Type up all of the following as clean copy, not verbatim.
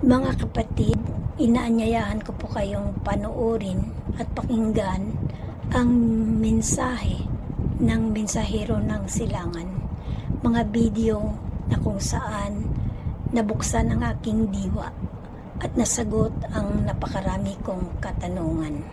Mga kapatid, inaanyayahan ko po kayong panoorin at pakinggan ang mensahe ng mensahero ng silangan. Mga video na kung saan nabuksan ang aking diwa at nasagot ang napakarami kong katanungan.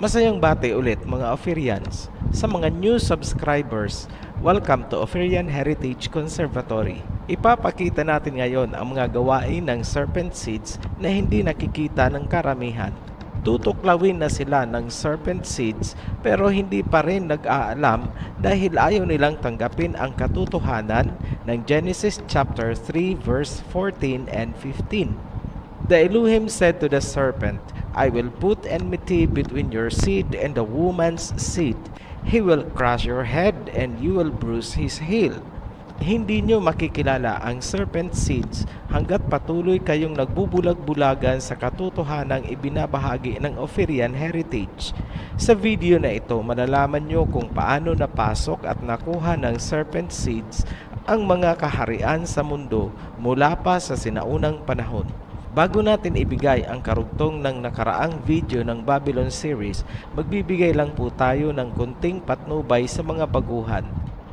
Masayang bati ulit mga Ophirians. Sa mga new subscribers, welcome to Ophirian Heritage Conservatory. Ipapakita natin ngayon ang mga gawain ng serpent seeds na hindi nakikita ng karamihan. Tutuklawin na sila ng serpent seeds pero hindi pa rin nag-aalam dahil ayaw nilang tanggapin ang katotohanan ng Genesis chapter 3 verse 14 and 15. The Elohim said to the serpent, I will put enmity between your seed and the woman's seed. He will crush your head and you will bruise his heel. Hindi nyo makikilala ang serpent seeds hanggat patuloy kayong nagbubulag-bulagan sa katotohanang ibinabahagi ng Ophirian Heritage. Sa video na ito, malalaman nyo kung paano napasok at nakuha ng serpent seeds ang mga kaharian sa mundo mula pa sa sinaunang panahon. Bago natin ibigay ang karugtong ng nakaraang video ng Babylon series, magbibigay lang po tayo ng kunting patnubay sa mga baguhan.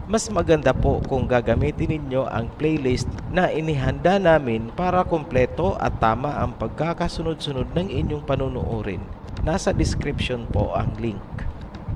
Mas maganda po kung gagamitin ninyo ang playlist na inihanda namin para kumpleto at tama ang pagkakasunod-sunod ng inyong panunuorin. Nasa description po ang link.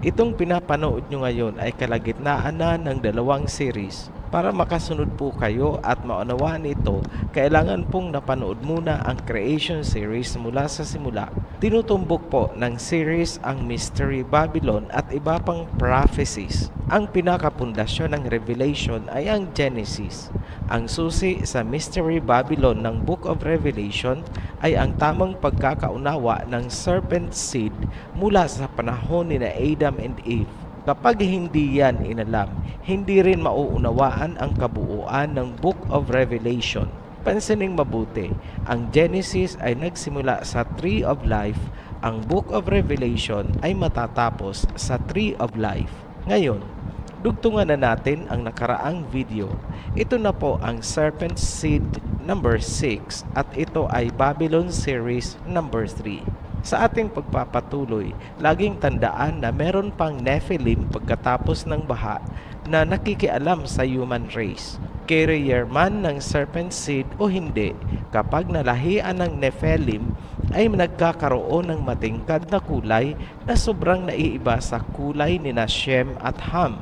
Itong pinapanood nyo ngayon ay kalagitnaan na ng dalawang series. Para makasunod po kayo at maunawaan ito, kailangan pong napanood muna ang creation series mula sa simula. Tinutumbok po ng series ang Mystery Babylon at iba pang prophecies. Ang pinakapundasyon ng Revelation ay ang Genesis. Ang susi sa Mystery Babylon ng Book of Revelation ay ang tamang pagkakaunawa ng serpent seed mula sa panahon ni Adam and Eve. Kapag hindi yan inalam, hindi rin mauunawaan ang kabuuan ng Book of Revelation. Pansinin mabuti, ang Genesis ay nagsimula sa Tree of Life, ang Book of Revelation ay matatapos sa Tree of Life. Ngayon, dugtungan na natin ang nakaraang video. Ito na po ang Serpent Seed number 6 at ito ay Babylon Series number 3. Sa ating pagpapatuloy, laging tandaan na meron pang Nephilim pagkatapos ng baha na nakikialam sa human race. Carrier man ng serpent seed o hindi, kapag nalahian ng Nephilim ay nagkakaroon ng matingkad na kulay na sobrang naiiba sa kulay ni Shem at Ham.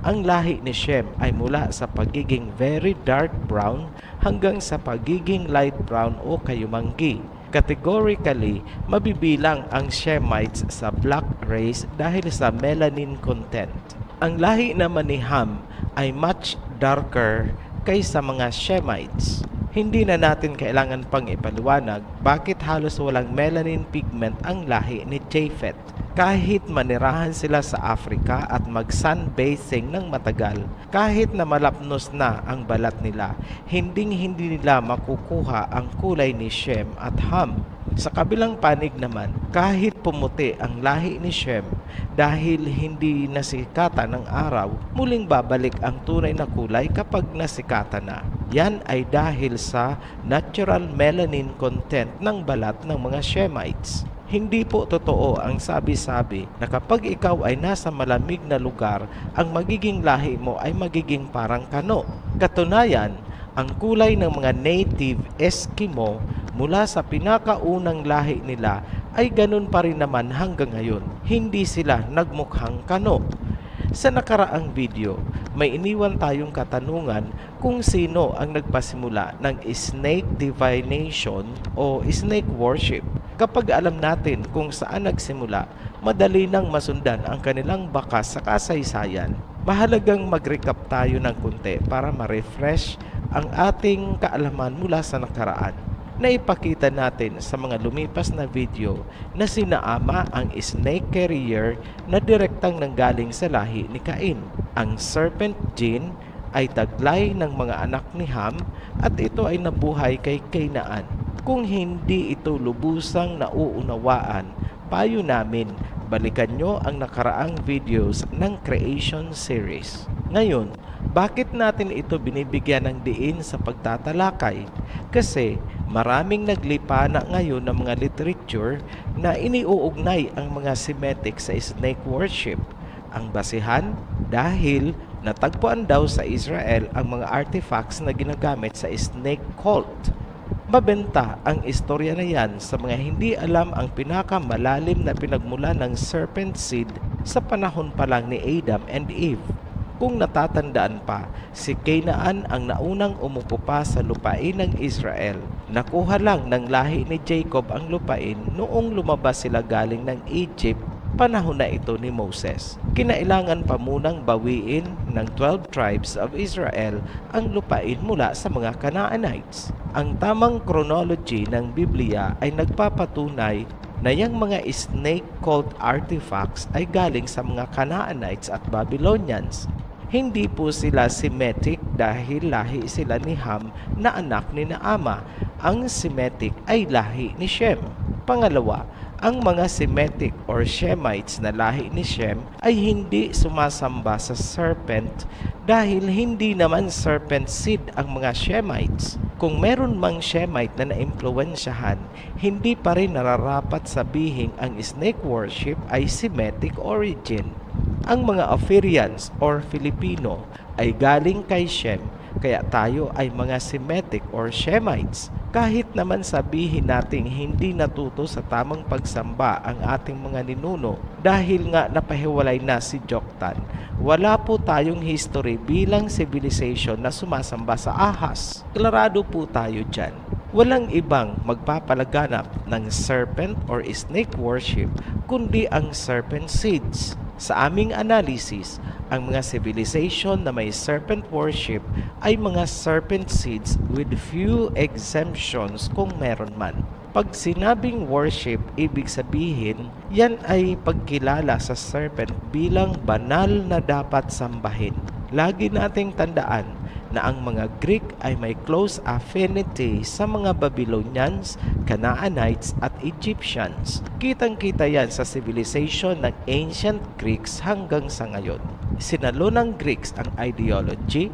Ang lahi ni Shem ay mula sa pagiging very dark brown hanggang sa pagiging light brown o kayumanggi. Categorically, mabibilang ang Shemites sa black race dahil sa melanin content. Ang lahi naman ni Ham ay much darker kaysa mga Shemites. Hindi na natin kailangan pang ipaliwanag bakit halos walang melanin pigment ang lahi ni Japheth. Kahit manirahan sila sa Africa at mag-sunbathing ng matagal, kahit na malapnos na ang balat nila, hindi nila makukuha ang kulay ni Shem at Ham. Sa kabilang panig naman, kahit pumuti ang lahi ni Shem dahil hindi nasikatan ng araw, muling babalik ang tunay na kulay kapag nasikatan na. Yan ay dahil sa natural melanin content ng balat ng mga Shemites. Hindi po totoo ang sabi-sabi na kapag ikaw ay nasa malamig na lugar, ang magiging lahi mo ay magiging parang kano. Katunayan, ang kulay ng mga native Eskimo mula sa pinakaunang lahi nila ay ganun pa rin naman hanggang ngayon. Hindi sila nagmukhang kano. Sa nakaraang video, may iniwan tayong katanungan kung sino ang nagpasimula ng snake divination o snake worship. Kapag alam natin kung saan nagsimula, madali nang masundan ang kanilang bakas sa kasaysayan. Mahalagang mag-recap tayo ng kunti para ma-refresh ang ating kaalaman mula sa nakaraan. Naipakita natin sa mga lumipas na video na sina Ama ang snake carrier na direktang nanggaling sa lahi ni Cain. Ang serpent gene ay taglay ng mga anak ni Ham at ito ay nabuhay kay Cainaan. Kung hindi ito lubusang nauunawaan, payo namin balikan nyo ang nakaraang videos ng creation series. Ngayon, bakit natin ito binibigyan ng diin sa pagtatalakay? Kasi maraming naglipana ngayon ng mga literature na iniuugnay ang mga Semitic sa snake worship. Ang basihan dahil natagpuan daw sa Israel ang mga artifacts na ginagamit sa snake cult. Mabenta ang istorya na yan sa mga hindi alam ang pinakamalalim na pinagmula ng serpent seed sa panahon pa lang ni Adam and Eve. Kung natatandaan pa, si Cainaan ang naunang umupo pa sa lupain ng Israel. Nakuha lang ng lahi ni Jacob ang lupain noong lumabas sila galing ng Egypt, panahon na ito ni Moses. Kinailangan pa munang bawiin ng 12 tribes of Israel ang lupain mula sa mga Canaanites. Ang tamang chronology ng Biblia ay nagpapatunay na yung mga snake cult artifacts ay galing sa mga Canaanites at Babylonians. Hindi po sila Semitic dahil lahi sila ni Ham na anak ni Naama. Ang Semitic ay lahi ni Shem. Pangalawa, ang mga Semitic or Shemites na lahi ni Shem ay hindi sumasamba sa serpent dahil hindi naman serpent seed ang mga Shemites. Kung meron mang Shemite na naimpluwensyahan, hindi pa rin nararapat sabihin ang snake worship ay Semitic origin. Ang mga Ophirians or Filipino ay galing kay Shem, kaya tayo ay mga Semitic or Shemites. Kahit naman sabihin nating hindi natuto sa tamang pagsamba ang ating mga ninuno dahil nga napahiwalay na si Joktan, wala po tayong history bilang civilization na sumasamba sa ahas. Klarado po tayo dyan. Walang ibang magpapalaganap ng serpent or snake worship kundi ang serpent seeds. Sa aming analysis, ang mga civilization na may serpent worship ay mga serpent seeds with few exemptions kung meron man. Pag sinabing worship, ibig sabihin, yan ay pagkilala sa serpent bilang banal na dapat sambahin. Lagi nating tandaan na ang mga Greek ay may close affinity sa mga Babylonians, Canaanites at Egyptians. Kitang-kita yan sa civilization ng ancient Greeks hanggang sa ngayon. Sinalo ng Greeks ang ideology,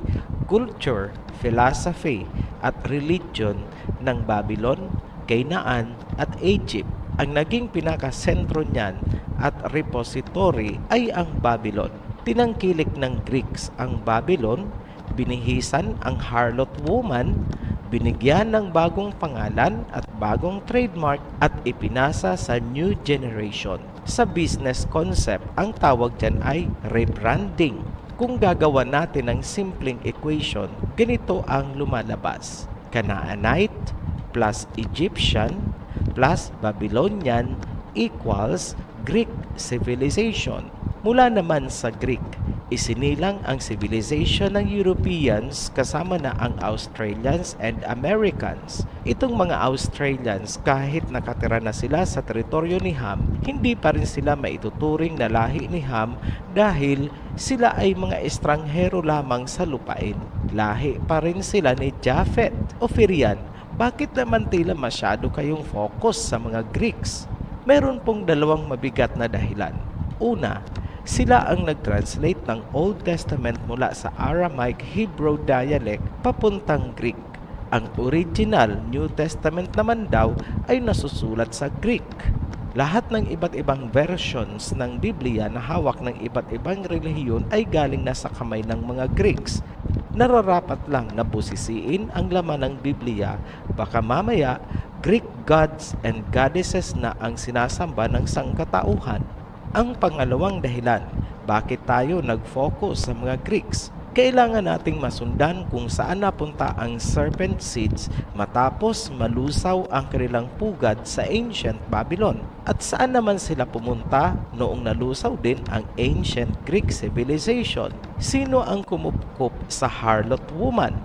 culture, philosophy at religion ng Babylon, Canaan at Egypt. Ang naging pinakasentro niyan at repository ay ang Babylon. Tinangkilik ng Greeks ang Babylon, binihisan ang harlot woman, binigyan ng bagong pangalan at bagong trademark at ipinasa sa new generation. Sa business concept, ang tawag dyan ay rebranding. Kung gagawa natin ng simpleng equation, ganito ang lumalabas. Canaanite plus Egyptian plus Babylonian equals Greek civilization. Mula naman sa Greek, isinilang ang civilization ng Europeans kasama na ang Australians and Americans. Itong mga Australians, kahit nakatira na sila sa teritoryo ni Ham, hindi pa rin sila maituturing na lahi ni Ham dahil sila ay mga estranghero lamang sa lupain. Lahi pa rin sila ni Japhet. Ophirian, bakit naman tila masyado kayong focus sa mga Greeks? Meron pong dalawang mabigat na dahilan. Una, Sila ang nag-translate ng Old Testament mula sa Aramaic Hebrew dialect papuntang Greek. Ang original New Testament naman daw ay nasusulat sa Greek. Lahat ng iba't ibang versions ng Biblia na hawak ng iba't ibang relihiyon ay galing na sa kamay ng mga Greeks. Nararapat lang na busisiin ang laman ng Biblia, baka mamaya Greek gods and goddesses na ang sinasamba ng sangkatauhan. Ang pangalawang dahilan, bakit tayo nag-focus sa mga Greeks? Kailangan nating masundan kung saan napunta ang serpent seeds matapos malusaw ang kanilang pugad sa ancient Babylon. At saan naman sila pumunta noong nalusaw din ang ancient Greek civilization? Sino ang kumupkup sa harlot woman?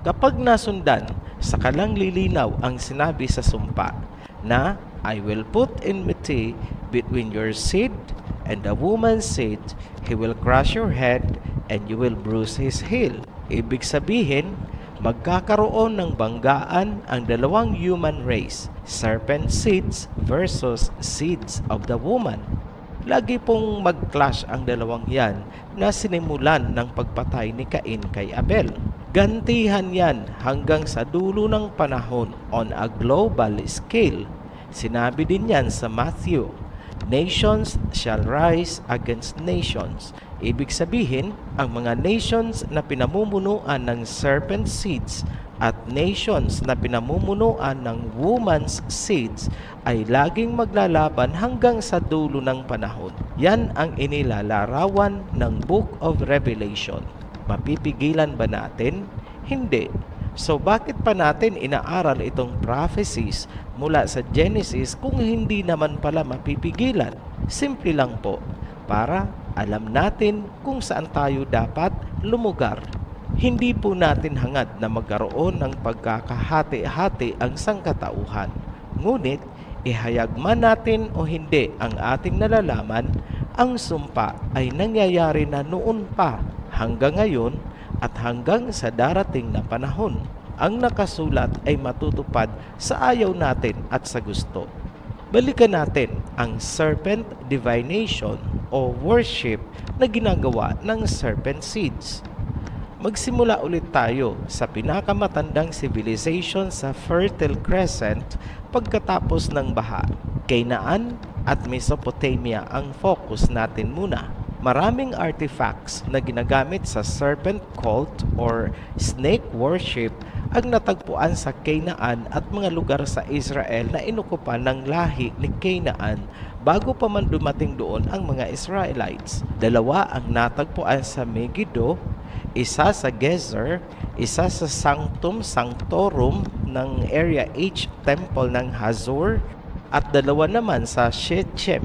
Kapag nasundan, sakalang lilinaw ang sinabi sa sumpa na I will put enmity between your seed and the woman's seed. He will crush your head and you will bruise his heel. Ibig sabihin, magkakaroon ng banggaan ang dalawang human race, serpent seeds versus seeds of the woman. Lagi pong mag-clash ang dalawang yan na sinimulan ng pagpatay ni Cain kay Abel. Gantihan yan hanggang sa dulo ng panahon on a global scale. Sinabi din yan sa Matthew, nations shall rise against nations. Ibig sabihin, ang mga nations na pinamumunuan ng serpent seeds at nations na pinamumunuan ng woman's seeds ay laging maglalaban hanggang sa dulo ng panahon. Yan ang inilalarawan ng Book of Revelation. Mapipigilan ba natin? Hindi. So bakit pa natin inaaral itong prophecies mula sa Genesis kung hindi naman pala mapipigilan? Simple lang po, para alam natin kung saan tayo dapat lumugar. Hindi po natin hangad na magkaroon ng pagkakahati-hati ang sangkatauhan. Ngunit, ihayag man natin o hindi ang ating nalalaman, ang sumpa ay nangyayari na noon pa hanggang ngayon at hanggang sa darating na panahon. Ang nakasulat ay matutupad sa ayaw natin at sa gusto. Balikan natin ang serpent divination o worship na ginagawa ng serpent seeds. Magsimula ulit tayo sa pinakamatandang civilization sa Fertile Crescent pagkatapos ng baha. Canaan at Mesopotamia ang focus natin muna. Maraming artifacts na ginagamit sa serpent cult or snake worship ang natagpuan sa Canaan at mga lugar sa Israel na inukupan ng lahi ni Canaan bago pa man dumating doon ang mga Israelites. Dalawa ang natagpuan sa Megiddo, isa sa Gezer, isa sa Sanctum Sanctorum ng Area H Temple ng Hazor, at dalawa naman sa Shechem.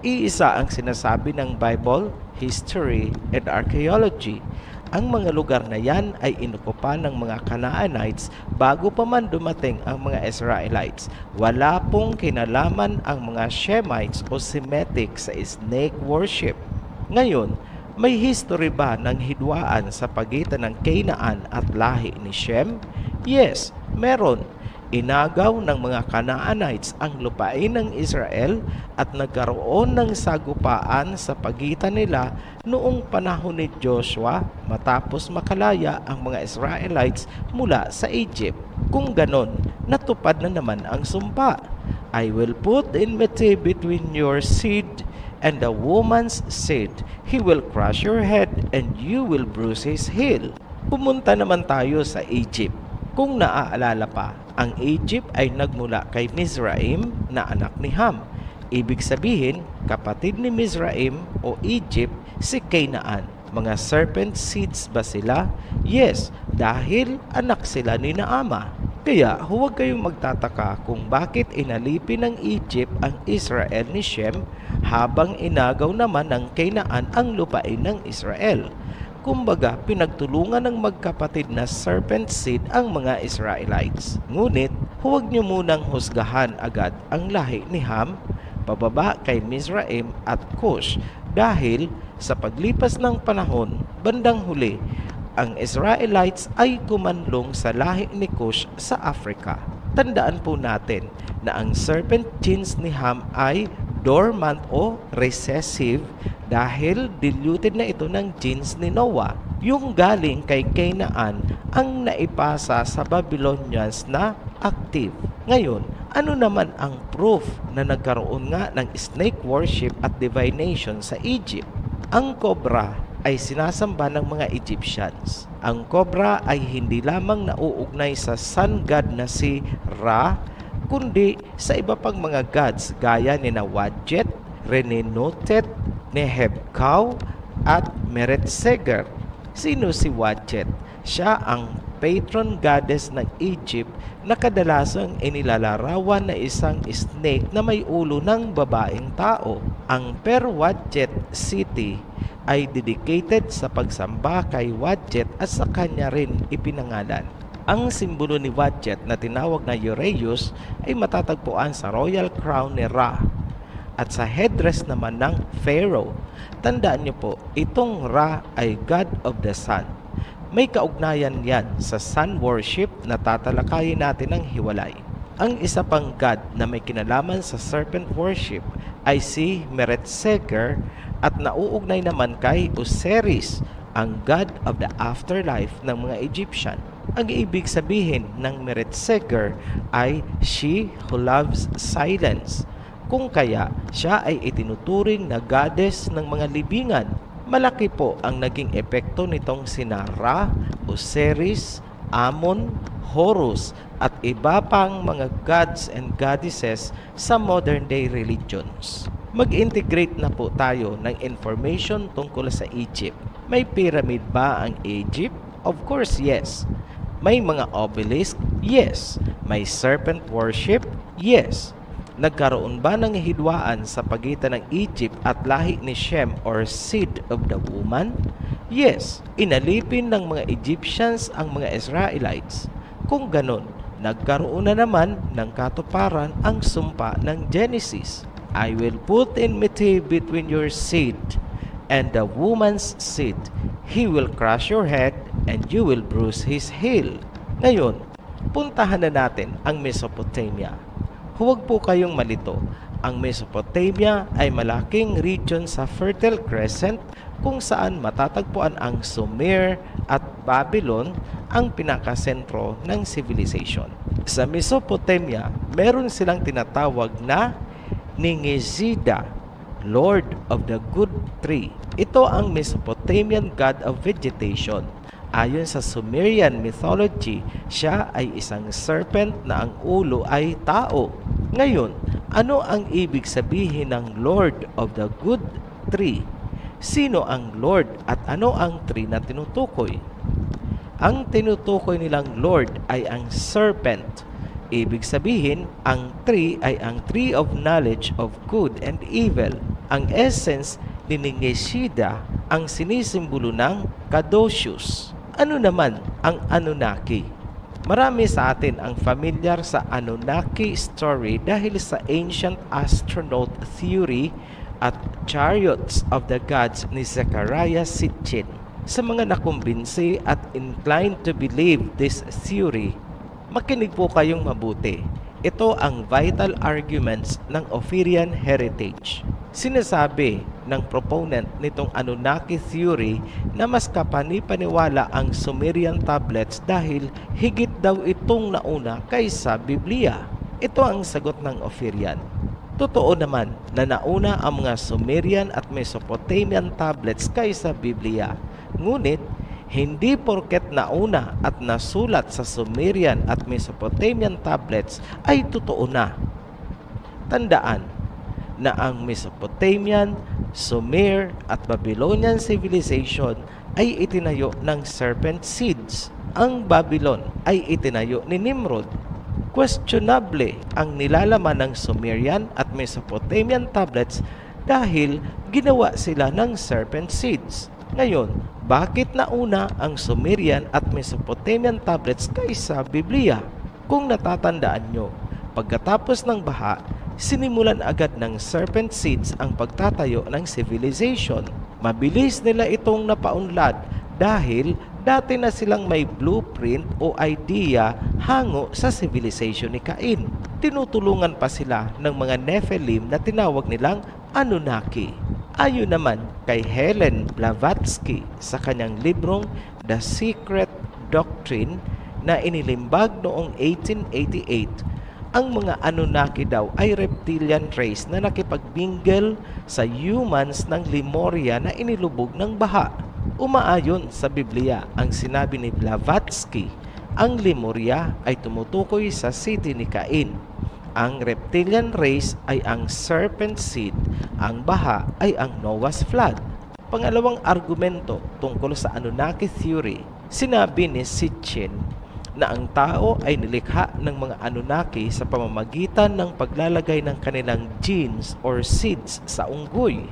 Iisa ang sinasabi ng Bible, History, and Archaeology. Ang mga lugar na yan ay inukupan ng mga Canaanites bago pa man dumating ang mga Israelites. Wala pong kinalaman ang mga Shemites o Semitic sa snake worship. Ngayon, may history ba ng hidwaan sa pagitan ng Canaan at lahi ni Shem? Yes, meron. Inagaw ng mga Canaanites ang lupain ng Israel at nagkaroon ng sagupaan sa pagitan nila noong panahon ni Joshua matapos makalaya ang mga Israelites mula sa Egypt. Kung ganon, natupad na naman ang sumpa. I will put enmity between your seed and the woman's seed. He will crush your head and you will bruise his heel. Pumunta naman tayo sa Egypt. Kung naaalala pa, ang Egypt ay nagmula kay Mizraim na anak ni Ham. Ibig sabihin, kapatid ni Mizraim o Egypt si Canaan. Mga serpent seeds ba sila? Yes, dahil anak sila ni Naama. Kaya huwag kayong magtataka kung bakit inalipin ng Egypt ang Israel ni Shem habang inagaw naman ng Canaan ang lupain ng Israel. Kumbaga, pinagtulungan ng magkapatid na serpent seed ang mga Israelites. Ngunit, huwag niyo munang husgahan agad ang lahi ni Ham, pababa kay Mizraim at Cush dahil sa paglipas ng panahon, bandang huli, ang Israelites ay kumanlong sa lahi ni Cush sa Africa. Tandaan po natin na ang serpent genes ni Ham ay dormant o recessive dahil diluted na ito ng genes ni Noah. Yung galing kay Canaan ang naipasa sa Babylonians na active. Ngayon, ano naman ang proof na nagkaroon nga ng snake worship at divination sa Egypt? Ang cobra ay sinasamba ng mga Egyptians. Ang cobra ay hindi lamang nauugnay sa sun god na si Ra, kundi sa iba pang mga gods gaya ni Wadjet, Renenotet, Nehebkau, at Meretseger. Sino si Wadjet? Siya ang patron goddess ng Egypt na kadalasang inilalarawan na isang snake na may ulo ng babaeng tao. Ang Per-Wadjet City ay dedicated sa pagsamba kay Wadjet at sa kanya rin ipinangalan. Ang simbolo ni Wadjet na tinawag na Ureus ay matatagpuan sa royal crown ni Ra at sa headdress naman ng Pharaoh. Tandaan niyo po, itong Ra ay God of the Sun. May kaugnayan yan sa sun worship na tatalakayin natin ng hiwalay. Ang isa pang God na may kinalaman sa serpent worship ay si Meretseger at nauugnay naman kay Osiris, ang God of the afterlife ng mga Egyptian. Ang ibig sabihin ng Meretseger ay she who loves silence. Kung kaya siya ay itinuturing na goddess ng mga libingan. Malaki po ang naging epekto nitong sina Ra, Osiris, Amon, Horus at iba pang mga gods and goddesses sa modern day religions. Mag-integrate na po tayo ng information tungkol sa Egypt. May pyramid ba ang Egypt? Of course, yes. May mga obelisk? Yes. May serpent worship? Yes. Nagkaroon ba ng hidwaan sa pagitan ng Egypt at lahi ni Shem or seed of the woman? Yes. Inalipin ng mga Egyptians ang mga Israelites. Kung ganon, nagkaroon na naman ng katuparan ang sumpa ng Genesis. I will put enmity between your seed and the woman's seed. He will crush your head and you will bruise his heel. Ngayon, puntahan na natin ang Mesopotamia. Huwag po kayong malito. Ang Mesopotamia ay malaking region sa Fertile Crescent kung saan matatagpuan ang Sumer at Babylon ang pinakasentro ng civilization. Sa Mesopotamia, meron silang tinatawag na Ningizida, Lord of the Good Tree. Ito ang Mesopotamian god of vegetation. Ayon sa Sumerian mythology, siya ay isang serpent na ang ulo ay tao. Ngayon, ano ang ibig sabihin ng Lord of the Good Tree? Sino ang Lord at ano ang tree na tinutukoy? Ang tinutukoy nilang Lord ay ang serpent. Ibig sabihin, ang tree ay ang tree of knowledge of good and evil. Ang essence ni Ningishida ang sinisimbolo ng Caduceus. Ano naman ang Anunnaki? Marami sa atin ang familiar sa Anunnaki story dahil sa ancient astronaut theory at chariots of the gods ni Zechariah Sitchin. Sa mga nakumbinsi at inclined to believe this theory, makinig po kayong mabuti. Ito ang vital arguments ng Ophirian heritage. Sinasabi ng proponent nitong Anunnaki theory na mas kapanipaniwala ang Sumerian tablets dahil higit daw itong nauna kaysa Biblia. Ito ang sagot ng Ophirian. Totoo naman na nauna ang mga Sumerian at Mesopotamian tablets kaysa Biblia. Ngunit, hindi porket nauna at nasulat sa Sumerian at Mesopotamian tablets ay totoo na. Tandaan na ang Mesopotamian, Sumer at Babylonian civilization ay itinayo ng serpent seeds. Ang Babylon ay itinayo ni Nimrod. Questionable ang nilalaman ng Sumerian at Mesopotamian tablets dahil ginawa sila ng serpent seeds. Ngayon, bakit nauna ang Sumerian at Mesopotamian tablets kaysa Biblia? Kung natatandaan nyo, pagkatapos ng baha, sinimulan agad ng serpent seeds ang pagtatayo ng civilization. Mabilis nila itong napaunlad dahil dati na silang may blueprint o idea hango sa civilization ni Cain. tinutulungan pa sila ng mga Nephilim na tinawag nilang Anunnaki. Ayon naman kay Helen Blavatsky sa kanyang librong The Secret Doctrine na inilimbag noong 1888, ang mga Anunnaki daw ay reptilian race na nakipagmingle sa humans ng Lemuria na inilubog ng baha. Umaayon sa Biblia ang sinabi ni Blavatsky, ang Lemuria ay tumutukoy sa city ni Cain. Ang reptilian race ay ang serpent seed, ang baha ay ang Noah's flood. Pangalawang argumento tungkol sa Anunnaki theory, sinabi ni Sitchin na ang tao ay nilikha ng mga Anunnaki sa pamamagitan ng paglalagay ng kanilang genes or seeds sa unggoy.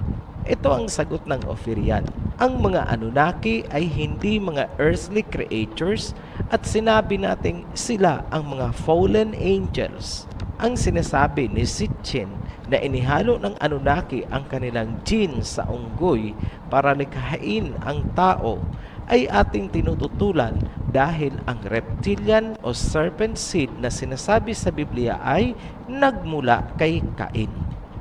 Ito ang sagot ng Ophirian. Ang mga Anunnaki ay hindi mga earthly creatures at sinabi nating sila ang mga fallen angels. Ang sinasabi ni Sitchin na inihalo ng Anunnaki ang kanilang genes sa unggoy para likhain ang tao ay ating tinututulan dahil ang reptilian o serpent seed na sinasabi sa Biblia ay nagmula kay Cain.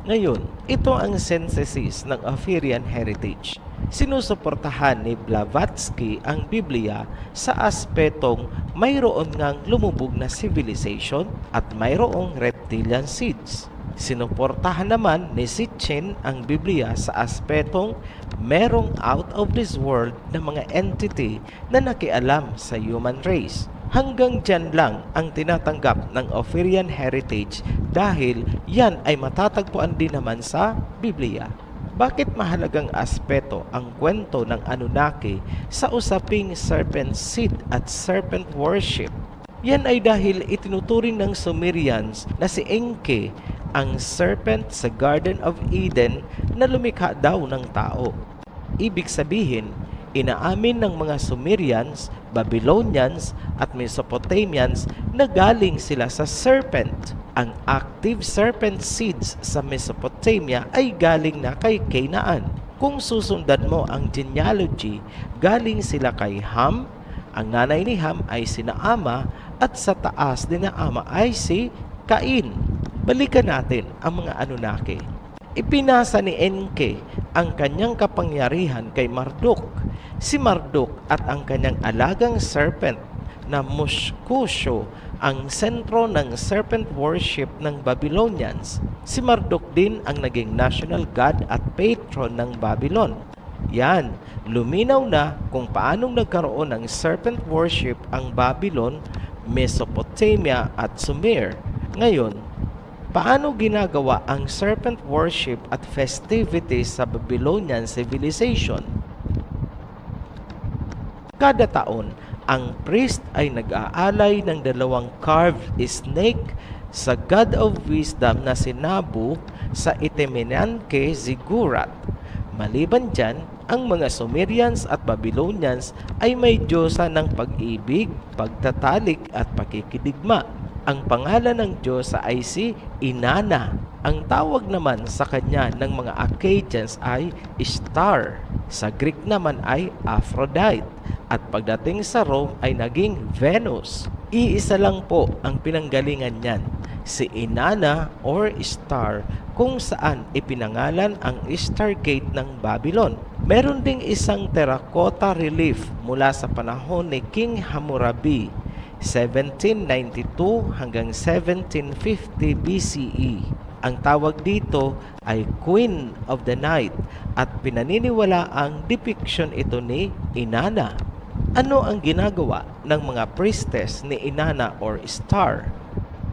Ngayon, ito ang synthesis ng Ophirian heritage. Sinusuportahan ni Blavatsky ang Biblia sa aspetong mayroon ngang lumubog na civilization at mayroong reptilian seeds. Sinuportahan naman ni Sitchin ang Biblia sa aspetong merong out of this world na mga entity na nakialam sa human race. Hanggang dyan lang ang tinatanggap ng Ophirian heritage dahil yan ay matatagpuan din naman sa Biblia. Bakit mahalagang aspeto ang kwento ng Anunnaki sa usaping serpent seed at serpent worship? Yan ay dahil itinuturing ng Sumerians na si Enki ang serpent sa Garden of Eden na lumikha daw ng tao. Ibig sabihin, inaamin ng mga Sumerians, Babylonians at Mesopotamians na galing sila sa serpent. Ang active serpent seeds sa Mesopotamia ay galing na kay Canaan. Kung susundan mo ang genealogy, galing sila kay Ham, ang nanay ni Ham ay sina Ama at sa taas din na Ama ay si Cain. Balikan natin ang mga Anunnaki. Ipinasa ni Enki ang kanyang kapangyarihan kay Marduk. Si Marduk at ang kanyang alagang serpent na Muskusyo ang sentro ng serpent worship ng Babylonians. Si Marduk din ang naging national god at patron ng Babylon. Yan, luminaw na kung paanong nagkaroon ng serpent worship ang Babylon, Mesopotamia at Sumer. Ngayon, paano ginagawa ang serpent worship at festivities sa Babylonian civilization? Kada taon, ang priest ay nag-aalay ng 2 carved snake sa god of wisdom na si Nabu sa Itemenanke Ziggurat. Maliban dyan, ang mga Sumerians at Babylonians ay may diyosa ng pag-ibig, pagtatalik at pakikidigma. Ang pangalan ng diyosa ay si Inanna. Ang tawag naman sa kanya ng mga Akkadians ay Ishtar. Sa Greek naman ay Aphrodite. At pagdating sa Rome ay naging Venus. Iisa lang po ang pinanggalingan niyan, si Inanna or Ishtar, kung saan ipinangalan ang Ishtar Gate ng Babylon. Meron ding isang terracotta relief mula sa panahon ni King Hammurabi, 1792 hanggang 1750 BCE. Ang tawag dito ay Queen of the Night at pinaniniwala ang depiction ito ni Inanna. Ano ang ginagawa ng mga priestess ni Inanna or Ishtar?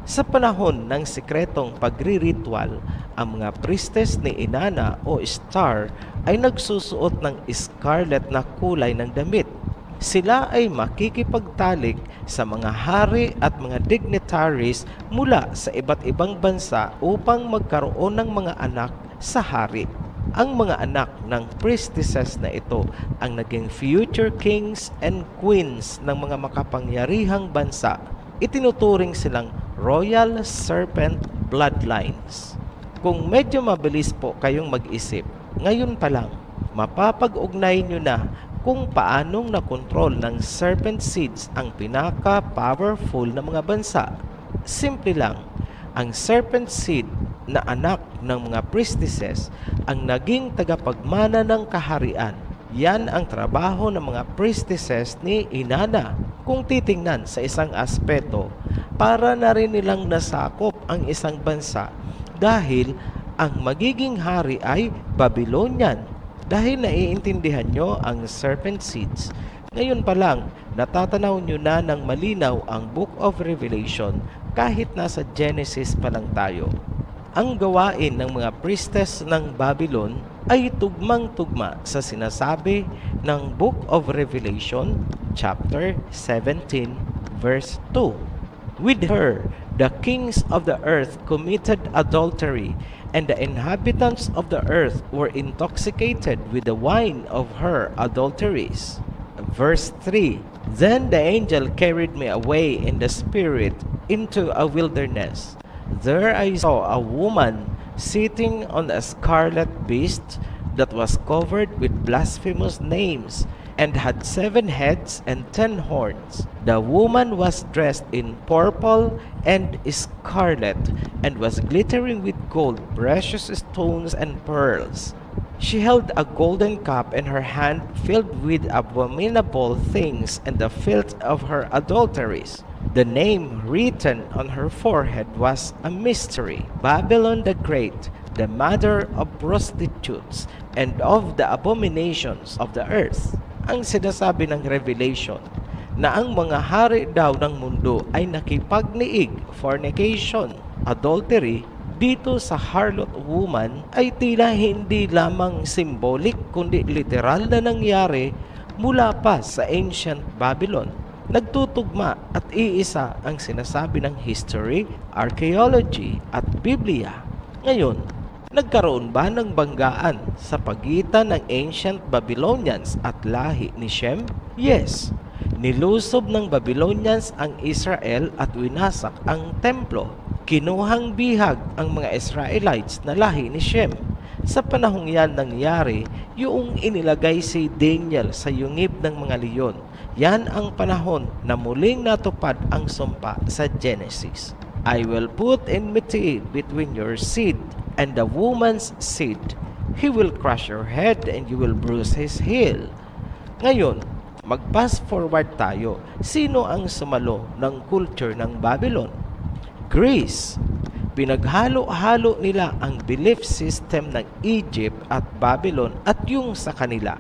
Sa panahon ng sikretong pagriritual, ang mga priestess ni Inanna o Ishtar ay nagsusuot ng scarlet na kulay ng damit. Sila ay makikipagtalik sa mga hari at mga dignitaries mula sa iba't ibang bansa upang magkaroon ng mga anak sa hari. Ang mga anak ng priestesses na ito ang naging future kings and queens ng mga makapangyarihang bansa. Itinuturing silang royal serpent bloodlines. Kung medyo mabilis po kayong mag-isip, ngayon pa lang, mapapag-ugnay nyo na kung paanong nakontrol ng serpent seeds ang pinaka-powerful na mga bansa. Simple lang, Ang serpent seed na anak ng mga priestesses ang naging tagapagmana ng kaharian. Yan ang trabaho ng mga priestesses ni Inanna. Kung titingnan sa isang aspeto, para na rin nilang nasakop ang isang bansa dahil ang magiging hari ay Babylonian. Dahil naiintindihan nyo ang serpent seeds, ngayon pa lang natatanaw nyo na ng malinaw ang Book of Revelation kahit nasa Genesis pa lang tayo. Ang gawain ng mga priestess ng Babylon ay tugmang-tugma sa sinasabi ng Book of Revelation chapter 17 verse 2. With her, the kings of the earth committed adultery, and the inhabitants of the earth were intoxicated with the wine of her adulteries. Verse 3, Then the angel carried me away in the spirit into a wilderness. There I saw a woman sitting on a scarlet beast that was covered with blasphemous names and had 7 heads and 10 horns. The woman was dressed in purple and scarlet and was glittering with gold, precious stones, and pearls. She held a golden cup in her hand filled with abominable things and the filth of her adulteries. The name written on her forehead was a mystery, Babylon the Great, the mother of prostitutes and of the abominations of the earth. Ang sinasabi ng Revelation na ang mga hari daw ng mundo ay nakipagniig, fornication, adultery, dito sa harlot woman ay tila hindi lamang symbolic kundi literal na nangyari mula pa sa ancient Babylon. Nagtutugma at iisa ang sinasabi ng history, archaeology at Biblia. Ngayon, nagkaroon ba ng banggaan sa pagitan ng ancient Babylonians at lahi ni Shem? Yes. Nilusob ng Babylonians ang Israel at winasak ang templo. Kinuhang bihag ang mga Israelites na lahi ni Shem. Sa panahong yan nangyari, yung inilagay si Daniel sa yungib ng mga leon. Yan ang panahon na muling natupad ang sumpa sa Genesis. I will put enmity between your seed and the woman's seed. He will crush your head and you will bruise his heel. Ngayon, mag-fast forward tayo. Sino ang sumalo ng culture ng Babylon? Greece. Pinaghalo-halo nila ang belief system ng Egypt at Babylon at yung sa kanila.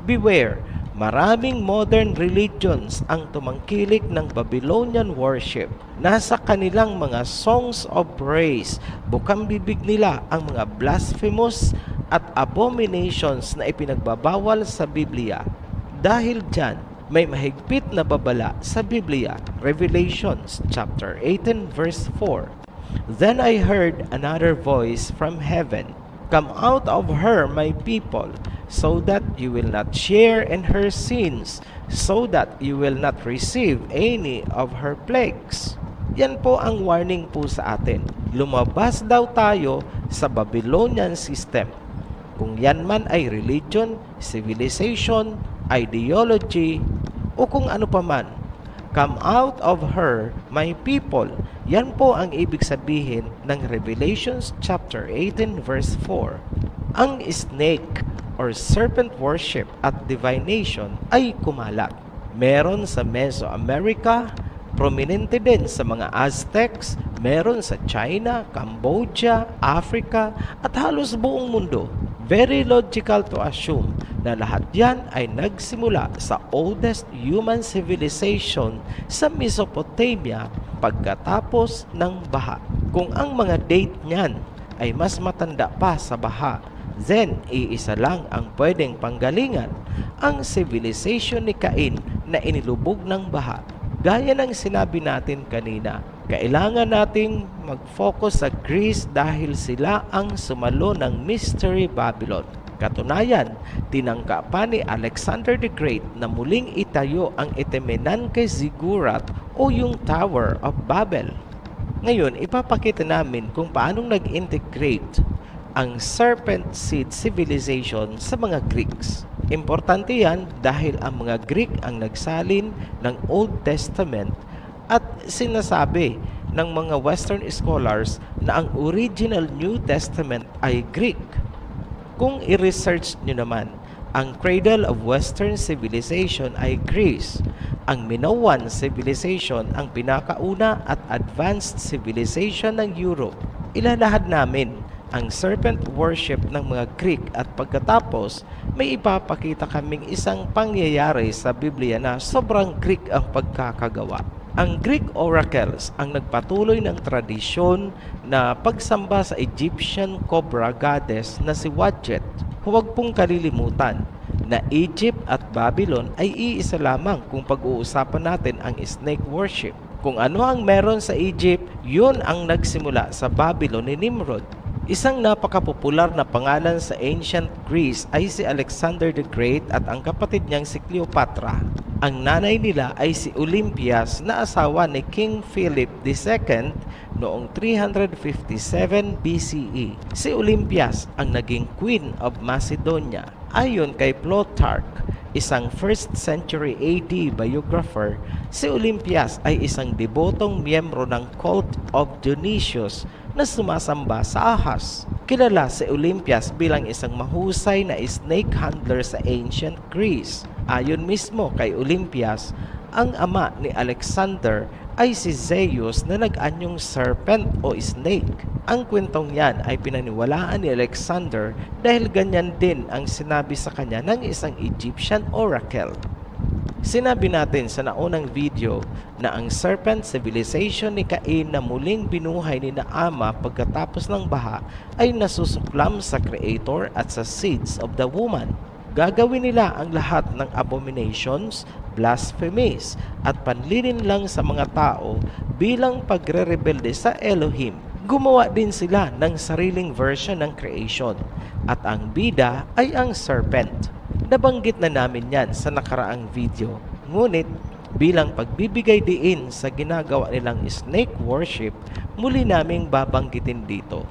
Beware, maraming modern religions ang tumangkilik ng Babylonian worship. Nasa kanilang mga songs of praise, bukang bibig nila ang mga blasphemous at abominations na ipinagbabawal sa Biblia. Dahil dyan, may mahigpit na babala sa Biblia. Revelations chapter 18 verse 4. Then I heard another voice from heaven, Come out of her, my people, so that you will not share in her sins, so that you will not receive any of her plagues. Yan po ang warning po sa atin. Lumabas daw tayo sa Babylonian system. Kung yan man ay religion, civilization, ideology, o kung ano pa man. Come out of her, my people. Yan po ang ibig sabihin ng Revelations chapter 18 verse 4. Ang snake or serpent worship at divination ay kumalat. Meron sa Mesoamerica, prominente din sa mga Aztecs, meron sa China, Cambodia, Africa, at halos buong mundo. Very logical to assume na lahat yan ay nagsimula sa oldest human civilization sa Mesopotamia pagkatapos ng baha. Kung ang mga date niyan ay mas matanda pa sa baha, then iisa lang ang pwedeng panggalingan, ang civilization ni Cain na inilubog ng baha. Gaya ng sinabi natin kanina, kailangan nating mag-focus sa Greece dahil sila ang sumalo ng Mystery Babylon. Katunayan, tinangka pa ni Alexander the Great na muling itayo ang Etemenan kay Ziggurat o yung Tower of Babel. Ngayon, ipapakita namin kung paanong nag-integrate ang Serpent Seed Civilization sa mga Greeks. Importante yan dahil ang mga Greek ang nagsalin ng Old Testament at sinasabi ng mga Western scholars na ang original New Testament ay Greek. Kung i-research nyo naman, ang cradle of Western civilization ay Greece. Ang Minoan civilization ang pinakauna at advanced civilization ng Europe. Ilalahad namin ang serpent worship ng mga Greek at pagkatapos may ipapakita kaming isang pangyayari sa Biblia na sobrang Greek ang pagkakagawa. Ang Greek oracles ang nagpatuloy ng tradisyon na pagsamba sa Egyptian cobra goddess na si Wadjet. Huwag pong kalilimutan na Egypt at Babylon ay iisa lamang kung pag-uusapan natin ang snake worship. Kung ano ang meron sa Egypt, yun ang nagsimula sa Babylon ni Nimrod. Isang napakapopular na pangalan sa ancient Greece ay si Alexander the Great at ang kapatid niyang si Cleopatra. Ang nanay nila ay si Olympias na asawa ni King Philip II noong 357 BCE. Si Olympias ang naging Queen of Macedonia. Ayon kay Plutarch, isang 1st century AD biographer, si Olympias ay isang debotong miyembro ng cult of Dionysius na sumasamba sa ahas. Kilala si Olympias bilang isang mahusay na snake handler sa ancient Greece. Ayon mismo kay Olympias, ang ama ni Alexander ay si Zeus na nag-anyong serpent o snake. Ang kwentong yan ay pinaniwalaan ni Alexander dahil ganyan din ang sinabi sa kanya ng isang Egyptian oracle. Sinabi natin sa naunang video na ang serpent civilization ni Cain na muling binuhay ni Ama pagkatapos ng baha ay nasusuklam sa Creator at sa seeds of the woman. Gagawin nila ang lahat ng abominations, blasphemies at panlinin lang sa mga tao bilang pagre-rebelde sa Elohim. Gumawa din sila ng sariling version ng creation at ang bida ay ang serpent. Nabanggit na namin yan sa nakaraang video. Ngunit bilang pagbibigay diin sa ginagawa nilang snake worship, muli naming babanggitin dito.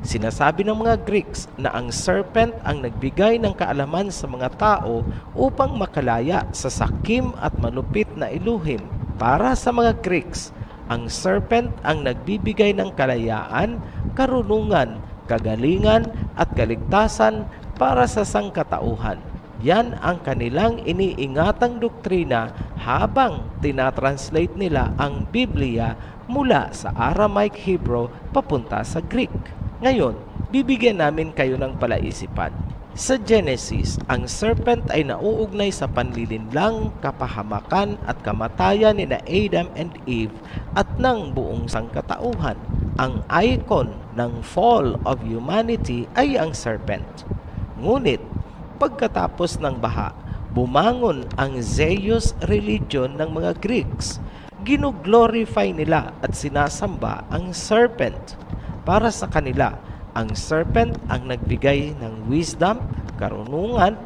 Sinasabi ng mga Greeks na ang serpent ang nagbigay ng kaalaman sa mga tao upang makalaya sa sakim at malupit na iluhim. Para sa mga Greeks, ang serpent ang nagbibigay ng kalayaan, karunungan, kagalingan at kaligtasan para sa sangkatauhan. Yan ang kanilang iniingatang doktrina habang tinatranslate nila ang Biblia mula sa Aramaic Hebrew papunta sa Greek. Ngayon, bibigyan namin kayo ng palaisipan. Sa Genesis, ang serpent ay nauugnay sa panlilinlang, kapahamakan at kamatayan ni Adam and Eve at ng buong sangkatauhan. Ang icon ng fall of humanity ay ang serpent. Ngunit, pagkatapos ng baha, bumangon ang Zeus religion ng mga Greeks. Ginoglorify nila at sinasamba ang serpent. Para sa kanila, ang serpent ang nagbigay ng wisdom, karunungan,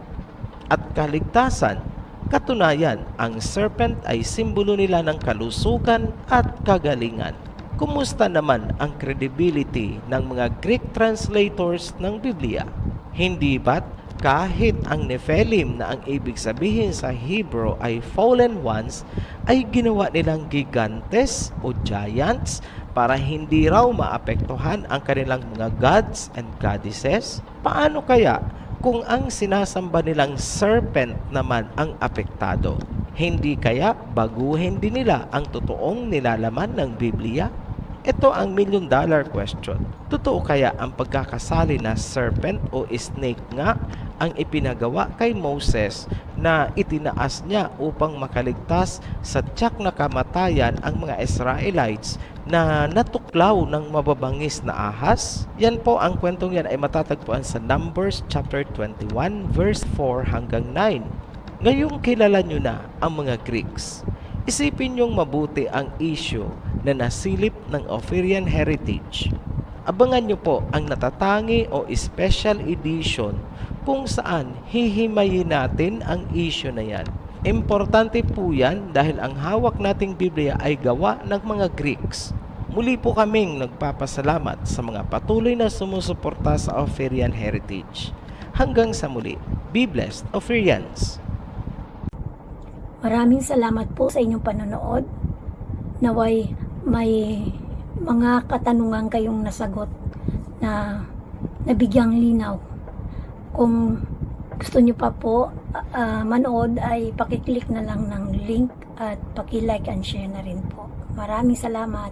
at kaligtasan. Katunayan, ang serpent ay simbolo nila ng kalusugan at kagalingan. Kumusta naman ang credibility ng mga Greek translators ng Biblia? Hindi ba't kahit ang Nephilim na ang ibig sabihin sa Hebrew ay fallen ones, ay ginawa nilang gigantes o giants para hindi raw maapektuhan ang kanilang mga gods and goddesses? Paano kaya kung ang sinasamba nilang serpent naman ang apektado? Hindi kaya baguhin din nila ang totoong nilalaman ng Biblia? Ito ang $1,000,000 question. Totoo kaya ang pagkakasali na serpent o snake nga ang ipinagawa kay Moses na itinaas niya upang makaligtas sa tiyak na kamatayan ang mga Israelites na natuklaw ng mababangis na ahas? Yan po, ang kwentong yan ay matatagpuan sa Numbers chapter 21 verse 4 hanggang 9. Ngayong kilala nyo na ang mga Greeks, isipin nyong mabuti ang issue na nasilip ng Ophirian Heritage. Abangan nyo po ang natatangi o special edition kung saan hihimayin natin ang issue na yan. Importante po yan dahil ang hawak nating Biblia ay gawa ng mga Greeks. Muli po kaming nagpapasalamat sa mga patuloy na sumusuporta sa Ophirian Heritage. Hanggang sa muli, be blessed, Ophirians! Maraming salamat po sa inyong panonood. Naway may mga katanungan kayong nasagot na nabigyang linaw. Kung gusto nyo pa po manood ay pakiclick na lang ng link at paki-like and share na rin po. Maraming salamat.